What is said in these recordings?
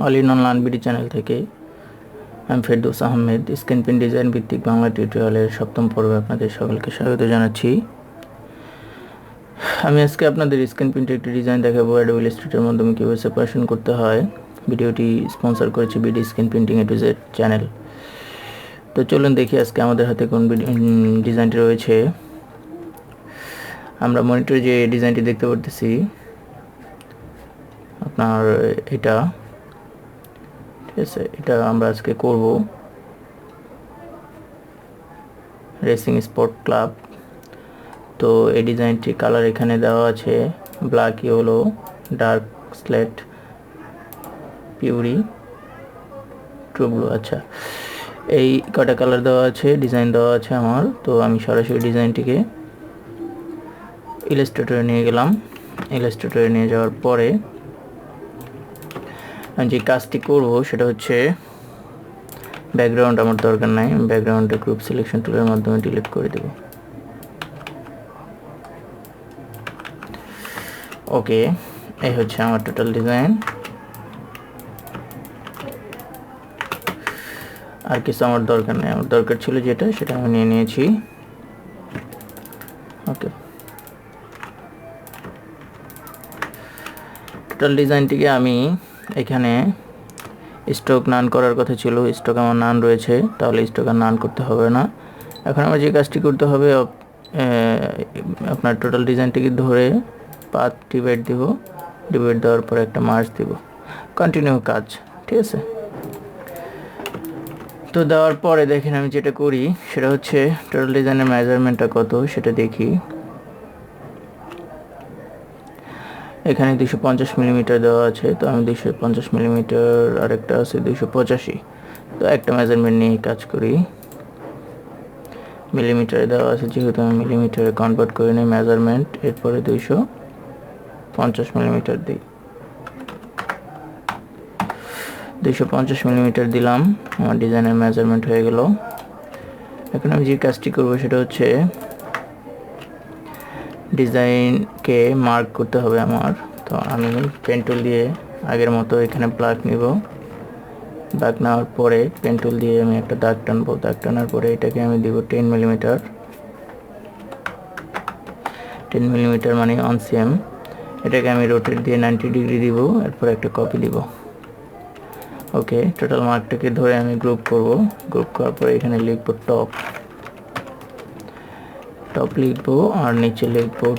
All in on লার্নবিডি channel থেকে আমি Ferdous Ahmed screen print design ভিত্তিক বাংলা টিউটোরিয়ালের 7ম পর্বে আপনাদের সকলকে স্বাগত জানাচ্ছি। আমি আজকে আপনাদের স্ক্রিন প্রিন্টের একটি ডিজাইন দেখাবো অ্যাডোবি ইলাস্ট্রেটরের মাধ্যমে কীভাবে সেপারেশন করতে হয়। ভিডিওটি স্পন্সর করেছে BD screen printing A to Z channel. তো চলুন দেখি আজকে আমাদের হাতে কোন ডিজাইনটি রয়েছে। আমরা মনিটরে যে ডিজাইনটি দেখতে পারতেছি আপনার এটা, ঠিক আছে, এটা আমরা আজকে করব রেসিং স্পোর্ট ক্লাব। তো এই ডিজাইনটি কালার এখানে দেওয়া আছে black, yellow, dark slate, puree, true blue. আচ্ছা, এই কটা কালার দেওয়া আছে, ডিজাইন দেওয়া আছে আমার। তো আমি সরাসরি ডিজাইনটিকে ইলাস্ট্রেটরে নিয়ে গেলাম। ইলাস্ট্রেটরে নিয়ে যাওয়ার পরে আমি যে কাজটি করব সেটা হচ্ছে ব্যাকগ্রাউন্ড আমার দরকার নাই, ব্যাকগ্রাউন্ডে গ্রুপ সিলেকশন টুলের মাধ্যমে ডিলিট করে দেব। ওকে, এই হচ্ছে আমার টোটাল ডিজাইন। আর কিছু আমার দরকার নেই, আমার দরকার ছিল যেটা সেটা আমি নিয়ে নিয়েছি। ওকে, টোটাল ডিজাইনটিকে আমি এখানে স্ট্রোক নান করার কথা ছিল, স্ট্রোক আমার নান রয়েছে, তাহলে স্ট্রোক আর নান করতে হবে না। এখন আমার যে কাজটি করতে হবে, আপনার টোটাল ডিজাইনটিকে ধরে পাথ ডিভাইড দিব, ডিভাইড দেওয়ার পরে একটা মার্জ দিব, কন্টিনিউ কাজ, ঠিক আছে। তো দেওয়ার পরে দেখেন আমি যেটা করি সেটা হচ্ছে টোটাল ডিজাইনের মেজারমেন্টটা কত সেটা দেখি। এখানে 250 মিলিমিটার দেওয়া আছে, তো আমি 250 মিলিমিটার, আরেকটা আছে 285। তো একটা মেজারমেন্ট নিয়ে কাজ করি। মিলিমিটারে দেওয়া আছে, যেহেতু আমি মিলিমিটারে কনভার্ট করে নিই মেজারমেন্ট, এরপরে 250 মিলিমিটার দিই। 250 মিলিমিটার দিলাম, আমার ডিজাইনের মেজারমেন্ট হয়ে গেল। এখন আমি যে কাজটি করব সেটা হচ্ছে ডিজাইনকে মার্ক করতে হবে আমার। তো আমি পেন টুল দিয়ে আগের মতো এখানে ব্ল্যাক নিব, দাগ নেওয়ার পরে পেন টুল দিয়ে আমি একটা দাগ টানবো, দাগ টানার পরে এটাকে আমি দিব 10 মিলিমিটার, 10 মিলিমিটার মানে 1 cm। এটাকে আমি রোটেট দিয়ে 90 ডিগ্রি দিব, এরপর একটা কপি দিব। ওকে, টোটাল মার্কটাকে ধরে আমি গ্রুপ করব, গ্রুপ করার পরে এখানে লিখবো টপ, টপ লিখবো, আর নিচে লিখবো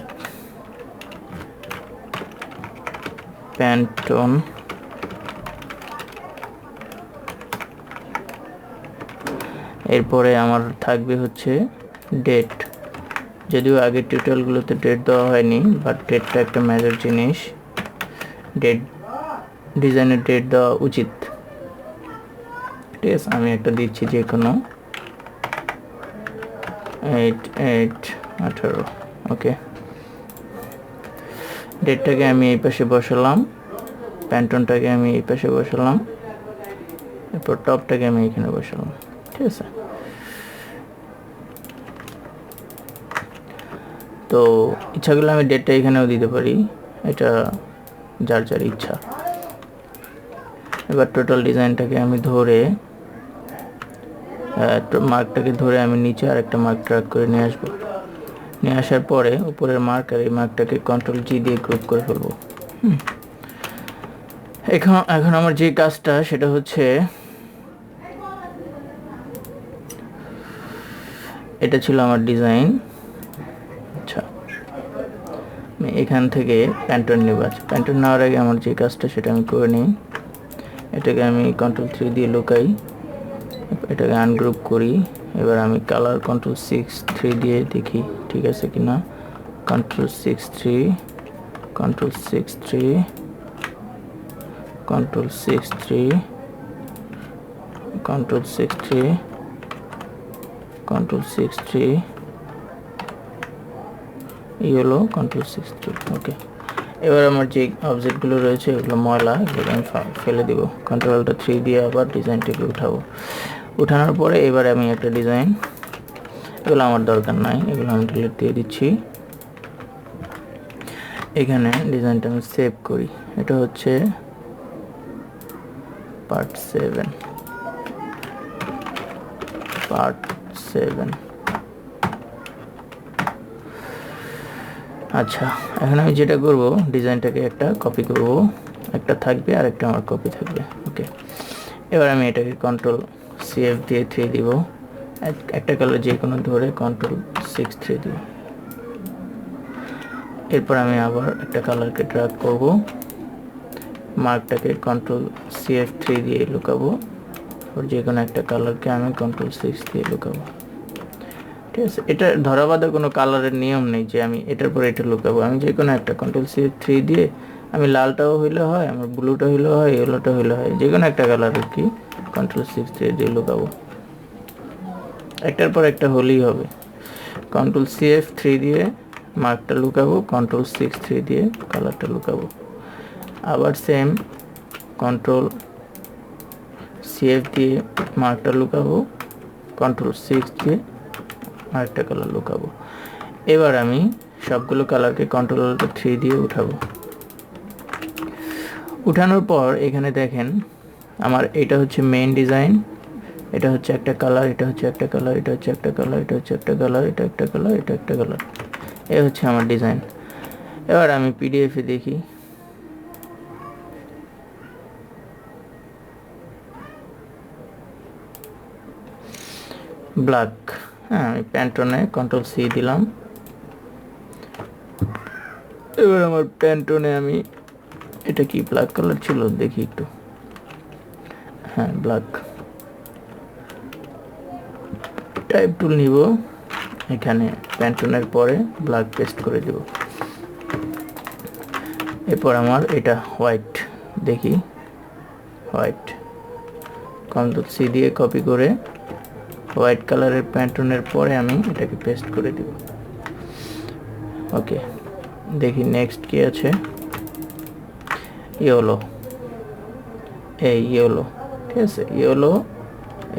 প্যান্টন। এরপরে আমার থাকবে হচ্ছে ডেট, যদিও আগের টিউটোরিয়ালগুলোতে ডেট দেওয়া হয়নি, বাট ডেটটা একটা মেজর জিনিস, ডেট ডিজাইনের ডেট দেওয়া উচিত, ঠিক আছে। আমি একটা দিচ্ছি যে কোনো 8/8/18। ওকে, ডেটটাকে আমি এই পাশে বসালাম, প্যান্টনটাকে আমি এই পাশে বসালাম, এরপর টপটাকে আমি এখানে বসালাম, ঠিক আছে। তো ইচ্ছা করলে আমি ডেটটা এখানেও দিতে পারি, এটা যার যার ইচ্ছা। এবার টোটাল ডিজাইনটাকে আমি ধরে মার্কটাকে ধরে আমি নিচে আর একটা মার্ক ট্র্যাক করে নিয়ে আসবো। নিয়ে আসার পরে উপরের মার্ক আর এই মার্কটাকে কন্ট্রোল জি দিয়ে গ্রুপ করে ফেলবো। এখন আমার যে কাজটা সেটা হচ্ছে এটা ছিল আমার ডিজাইন। আচ্ছা, আমি এখান থেকে প্যান্টন নেব। আচ্ছা, প্যান্টন নেওয়ার আগে আমার যে কাজটা সেটা আমি করে নিই। এটাকে আমি কন্ট্রোল 3 দিয়ে লুকাই, এটাকে আনগ্রুপ করি। এবার আমি কালার কন্ট্রোল 6/3 দিয়ে দেখি ঠিক আছে কিনা। Control 6/3, control 6/3, control 6/3, control 6/3, control 6/3, yellow, control 6/3। ওকে, এবার আমার যে অবজেক্টগুলো রয়েছে এগুলো ময়লা, এগুলো আমি ফেলে দিব। কন্ট্রোলটা 3 দিয়ে আবার ডিজাইনটাকে উঠাবো। উঠানোর পরে এবার আমি একটা ডিজাইন, এগুলো আমার দরকার নাই, এগুলো আমি ডিলিট দিয়ে দিচ্ছি। এখানে ডিজাইনটা আমি সেভ করি। এটা হচ্ছে পার্ট 7 আচ্ছা, এখন আমি যেটা করব, ডিজাইনটাকে একটা কপি করব, একটা থাকবে আর একটা আমার কপি থাকবে। ওকে, এবার আমি এটাকে কন্ট্রোল CF দিয়ে 3 দিব, একটা কালার যে কোনো ধরে কন্ট্রোল 6 3 দিব। এরপর আমি আবার একটা কালারকে ড্র্যাগ করব, মার্কটাকে কন্ট্রোল CF 3 দিয়ে লুকাবো, আর যে কোনো একটা কালারকে আমি কন্ট্রোল 6 দিয়ে লুকাবো। ঠিক আছে, এটা ধরা বাঁধা কোনো কালারের নিয়ম নেই যে আমি এটার পরে এটা লুকাবো। আমি যে কোনো একটা কন্ট্রোল CF 3 দিয়ে, আমি লালটাও হইলে হয়, আমার ব্লুটা হইলে হয়, ইয়েলোটা হইলে হয়, যে কোনো একটা কালার আর কি কন্ট্রোল 6 দিয়ে লুকাবো। একটার পর একটা হলেই হবে। কন্ট্রোল CF 3 দিয়ে মার্কটা লুকাবো, কন্ট্রোল 6 3 দিয়ে কালারটা লুকাবো। আবার সেম কন্ট্রোল CF দিয়ে মার্কটা লুকাবো, কন্ট্রোল 6 দিয়ে আরেকটা কালার লুকাবো। এবার আমি সবগুলো কালারকে কন্ট্রোল 3 দিয়ে উঠাবো। উঠানোর পর এখানে দেখেন আমার এটা হচ্ছে মেইন ডিজাইন, এটা হচ্ছে একটা কালার, এটা হচ্ছে একটা কালার, এটা হচ্ছে একটা কালার, এটা হচ্ছে একটা কালার, এটা একটা কালার, এটা একটা কালার, এই হচ্ছে আমার ডিজাইন। এবার আমি PDF-এ দেখি, ব্ল্যাক। হ্যাঁ, আমি প্যান্টনে কন্ট্রোল C দিলাম। এবার আমার প্যান্টনে আমি, এটা কি ব্ল্যাক কালার ছিল দেখি একটু, হ্যাঁ ব্ল্যাক, টাইপ টুল নিব, এখানে প্যান্টনের পরে ব্ল্যাক পেস্ট করে দেব। এরপর আমার এটা হোয়াইট, দেখি হোয়াইট, কন্ট্রোল C দিয়ে কপি করে হোয়াইট কালারের প্যান্টনের পরে আমি এটাকে পেস্ট করে দেব। ওকে, দেখি নেক্সট কি আছে, ইয়েলো, এই ইয়েলো, ঠিক আছে ইয়েলো।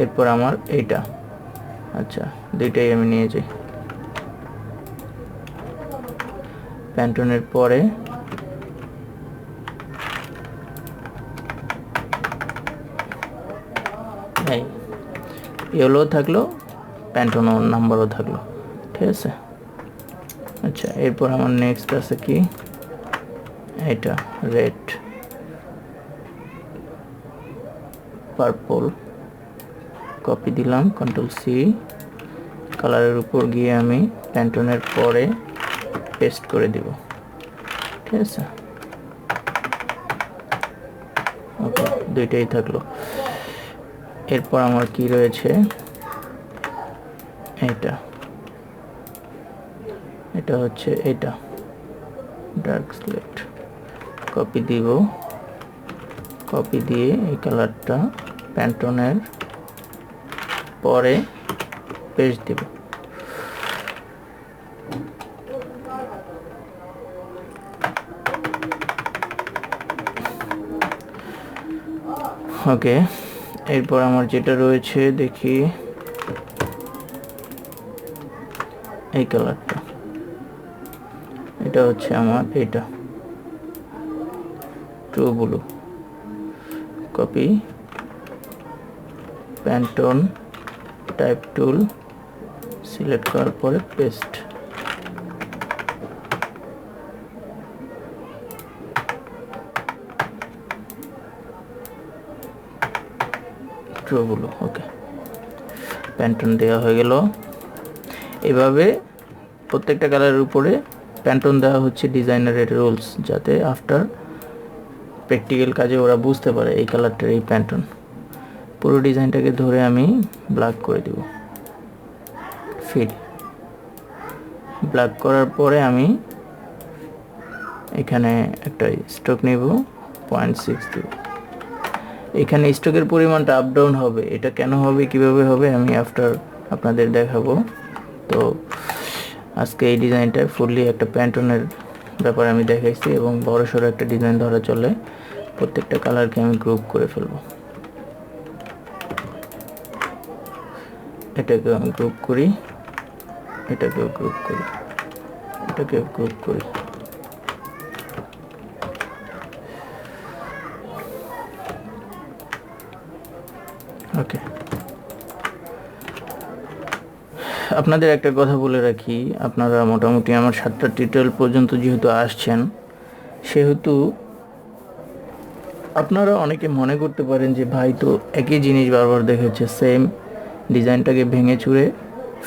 এরপর আমার এইটা, আচ্ছা দুইটাই আমি নিয়ে যাই, প্যান্টনের পরে এই ইয়েলো থাকলো, প্যান্টন নাম্বারও থাকলো, ঠিক আছে। আচ্ছা, এরপর আমার নেক্সট আছে কি, এটা রেড, পার্পল, কপি দিলাম কন্ট্রোল C, কালারের উপর গিয়ে আমি প্যান্টনের পরে পেস্ট করে দিব, ঠিক আছে। ওকে, দুইটাই থাকলো। এরপর আমার কি রয়েছে, এটা, এটা হচ্ছে এটা ডার্ক স্লেট, কপি দিব, কপি দিয়ে এই কালারটা প্যান্টনের পরে পেস্ট দিব। ওকে, এরপর আমার যেটা রয়েছে দেখি, এই কালারটা, এটা হচ্ছে আমার এটা true blue, copy, প্যান্টন, type tool select করার পরে পেস্ট। ট্রু ব্লু, ওকে, প্যান্টন দেওয়া হয়ে গেল। এভাবে প্রত্যেকটা কালারের উপরে প্যান্টন দেওয়া হচ্ছে ডিজাইনারের রুলস, যাতে আফটার প্র্যাকটিক্যাল কাজে ওরা বুঝতে পারে এই কালারটার এই প্যান্টন। পুরো ডিজাইনটাকে ধরে আমি ব্ল্যাক করে দিব, ফিল ব্ল্যাক করার পরে আমি এখানে একটা স্ট্রোক নেব, 0.6 দেব। এখানে স্ট্রোকের পরিমাণটা আপ ডাউন হবে, এটা কেন হবে কিভাবে হবে আমি আফটার আপনাদের দেখাবো। তো আজকে এই ডিজাইনটা ফুললি একটা প্যান্টনের ব্যাপারে আমি দেখাইছি, এবং বড়সড় একটা ডিজাইন ধরা চলে। প্রত্যেকটা কালারকে আমি গ্রুপ করে ফেলবো, এটাকে আমি গ্রুপ করি, এটাকেও গ্রুপ করি, এটাকেও গ্রুপ করি। ওকে, আপনাদের একটা কথা বলে রাখি, আপনারা মোটামুটি আমার 7টা টিউটোরিয়াল পর্যন্ত যেহেতু আসছেন, সেহেতু আপনারা অনেকে মনে করতে পারেন যে ভাই তো একই জিনিস বারবার দেখাচ্ছে, সেম ডিজাইনটাকে ভেঙে চুরে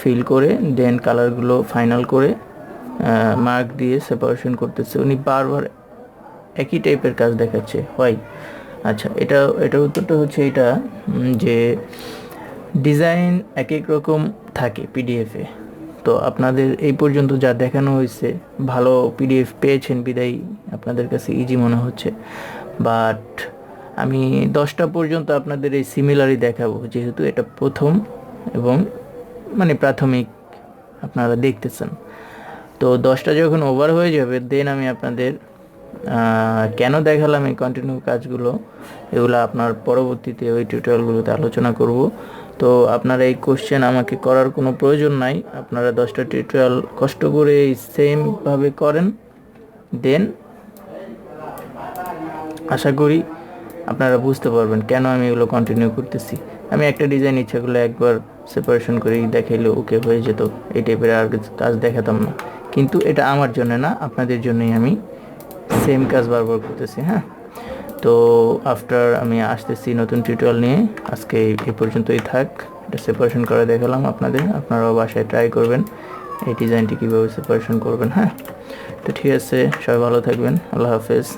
ফিল করে দেন কালারগুলো ফাইনাল করে মার্ক দিয়ে সেপারেশন করতেছে, উনি বারবার একই টাইপের কাজ দেখাচ্ছে হয়। আচ্ছা, এটার উত্তরটা হচ্ছে এটা, যে ডিজাইন এক এক রকম থাকে পিডিএফে। তো আপনাদের এই পর্যন্ত যা দেখানো হয়েছে, ভালো পিডিএফ পেয়েছেন বিদায় আপনাদের কাছে ইজি মনে হচ্ছে, বাট আমি 10টা পর্যন্ত আপনাদের এই সিমিলারই দেখাবো, যেহেতু এটা প্রথম এবং মানে প্রাথমিক আপনারা দেখতেছেন। তো 10টা যখন ওভার হয়ে যাবে দেন আমি আপনাদের কেন দেখালাম এই কন্টিনিউ কাজগুলো, এগুলো আপনার পরবর্তীতে ওই টিউটোরিয়ালগুলোতে আলোচনা করব। তো আপনারা এই কোশ্চেন আমাকে করার কোনো প্রয়োজন নাই, আপনারা 10টা টিউটোরিয়াল কষ্ট করে সেমভাবে করেন, দেন আশা করি আপনারা বুঝতে পারবেন কেন আমি এগুলো কন্টিনিউ করতেছি। আমি একটা ডিজাইন ইচ্ছা করলে একবার সেপারেশন করে দেখাইলে ওকে হয়ে যেত, এই টাইপের আর কাজ দেখাতাম না, কিন্তু এটা আমার জন্য না, আপনাদের জন্যই আমি সেম কাজ বারবার করতেছি। হ্যাঁ, তো আফটার আমি আসতেছি নতুন টিউটোরিয়াল নিয়ে, আজকে এই পর্যন্তই থাক। এটা সেপারেশন করে দেখালাম আপনাদের, আপনারাও বাসায় ট্রাই করবেন এই ডিজাইনটি কীভাবে সেপারেশন করবেন। হ্যাঁ, তো ঠিক আছে, সবাই ভালো থাকবেন, আল্লাহ হাফেজ।